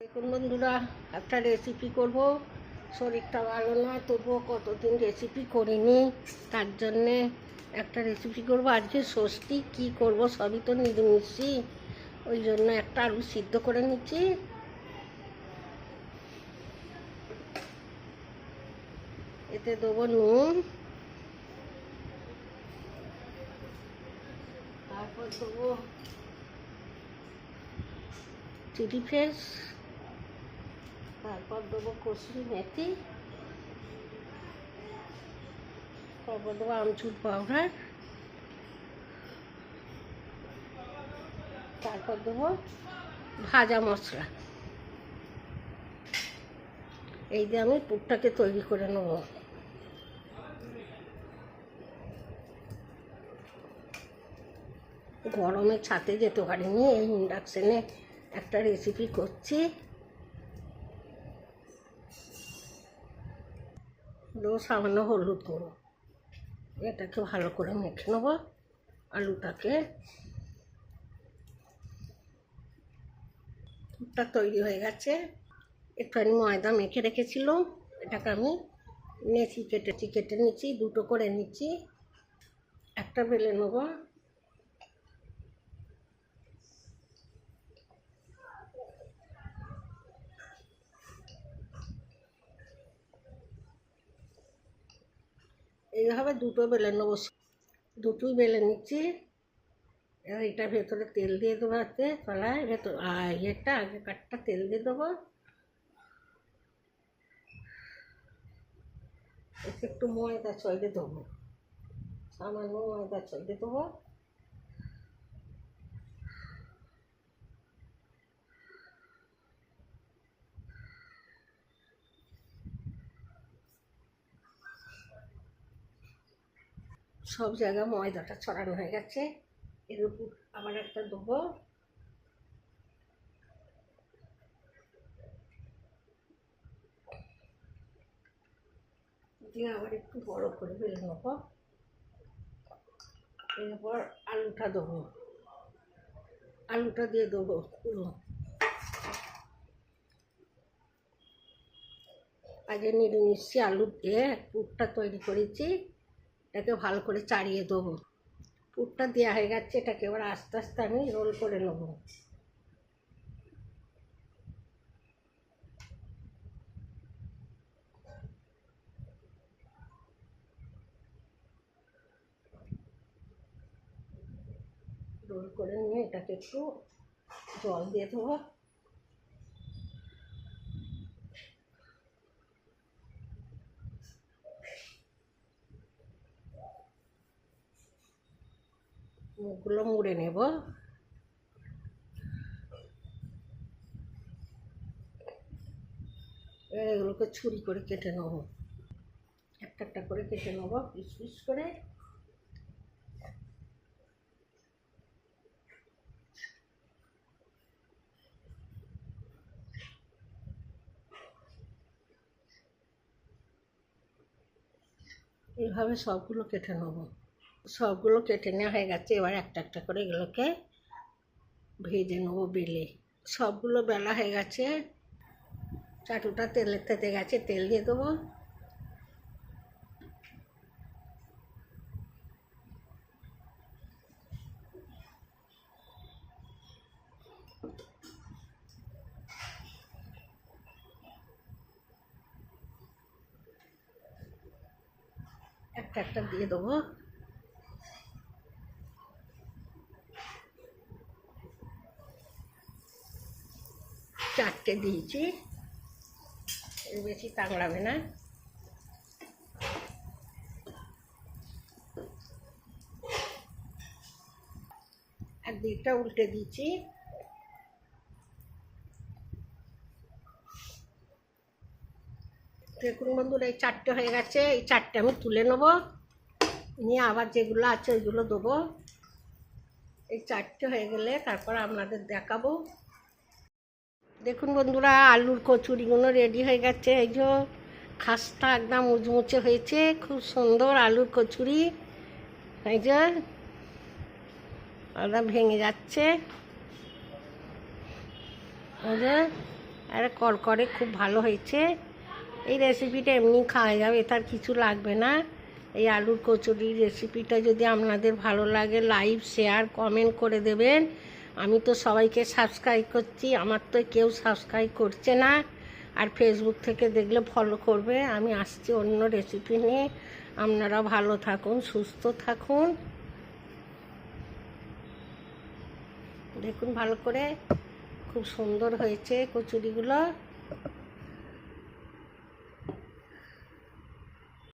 দেখুন বন্ধুরা, একটা রেসিপি করব। শরীরটা ভালো নয়, তবুও কতদিন রেসিপি করিনি, তার জন্যে একটা রেসিপি করব। আজকে ষষ্ঠী, কি করব, সবই তো নিরামিষই, ওই জন্য একটা আলু সিদ্ধ করে নিচ্ছি। এতে দেবো নুন, তারপর দেবো চিলি ফ্লেক্স, তারপর দেবো কসুরি মেথি, তারপর দেবো আমচুর পাউডার, তারপর দেবো ভাজা মশলা। এই যে আমি পুরটাকে তৈরি করে নেব। গরমে ছাতে যেতে পারিনি, এই ইন্ডাকশানে একটা রেসিপি করছি। সামান্য হলুদ গুঁড়ো, এটাকে ভালো করে মেখে নেবো আলুটাকে। পুরটা তৈরি হয়ে গেছে। একটুখানি ময়দা মেখে রেখেছিলাম, এটাকে আমি কেটে নিচ্ছি, দুটো করে নিচ্ছি। একটা বেলে নেবো, এইভাবে দুটো বেলে নেবো, দুটোই বেলে নিচ্ছি। এবার এটার ভেতরে তেল দিয়ে দেবো, হাতে তলায় ভেতর ইয়েটা আগেকারটা তেল দিয়ে দেবো। এতে একটু ময়দা ছড়িয়ে দেবো, সামান্য ময়দা ছড়িয়ে দেবো। সব জায়গায় ময়দাটা ছড়ানো হয়ে গেছে। এর উপর আবার একটা দেবো, দিয়ে আবার একটু বড় করে বেলে নেবো। এরপর আলুটা দেবো, আলুটা দিয়ে দেবো পুরো। আগে নিরামিষি আলু দিয়ে পুরটা তৈরি করেছি, এটাকে ভালো করে চাড়িয়ে দেবো। পুরটা দেওয়া হয়ে গেছে, এটাকে এবার আস্তে আস্তে আমি রোল করে নেবো। রোল করে নিয়ে এটাকে একটু জল দিয়ে দেবো। মুখগুলো মুড়ে নেব। এগুলোকে ছুরি করে কেটে নেব, একটা একটা করে কেটে নেব পিস পিস করে। এইভাবে সবগুলো কেটে নেব। সবগুলো কেটে নেওয়া হয়ে গেছে, এবার একটা একটা করে এগুলোকে ভেজে নেবো বেলে। সবগুলো বেলা হয়ে গেছে, চাটুটা তেলের তেতে গেছে, তেল দিয়ে দেবো। একটা একটা দিয়ে দেবো। চারটে দিয়েছি, এর বেশি তাগড়াবে না। আর দিকটা উল্টে দিয়েছি। দেখুন বন্ধুরা, এই চারটে হয়ে গেছে, এই চারটে আমি তুলে নেবো, নিয়ে আবার যেগুলো আছে ওইগুলো দেবো। এই চারটে হয়ে গেলে তারপর আপনাদের দেখাবো। দেখুন বন্ধুরা, আলুর কচুরিগুলো রেডি হয়ে গেছে। এই যে খাস্তা একদম মুচমুচে হয়েছে, খুব সুন্দর আলুর কচুরি। এই যে একদম ভেঙে যাচ্ছে, এই যে আর করকরে খুব ভালো হয়েছে। এই রেসিপিটা এমনি খাওয়া যাবে, তার কিছু লাগবে না। এই আলুর কচুরির রেসিপিটা যদি আপনাদের ভালো লাগে লাইক শেয়ার কমেন্ট করে দেবেন। আমি তো সবাইকে সাবস্ক্রাইব করছি, আমার তো কেউ সাবস্ক্রাইব করছে না। আর ফেসবুক থেকে দেখলে ফলো করবে। আমি আসছি অন্য রেসিপি নিয়ে। আপনারা ভালো থাকুন, সুস্থ থাকুন। দেখুন ভালো করে, খুব সুন্দর হয়েছে কচুরিগুলো।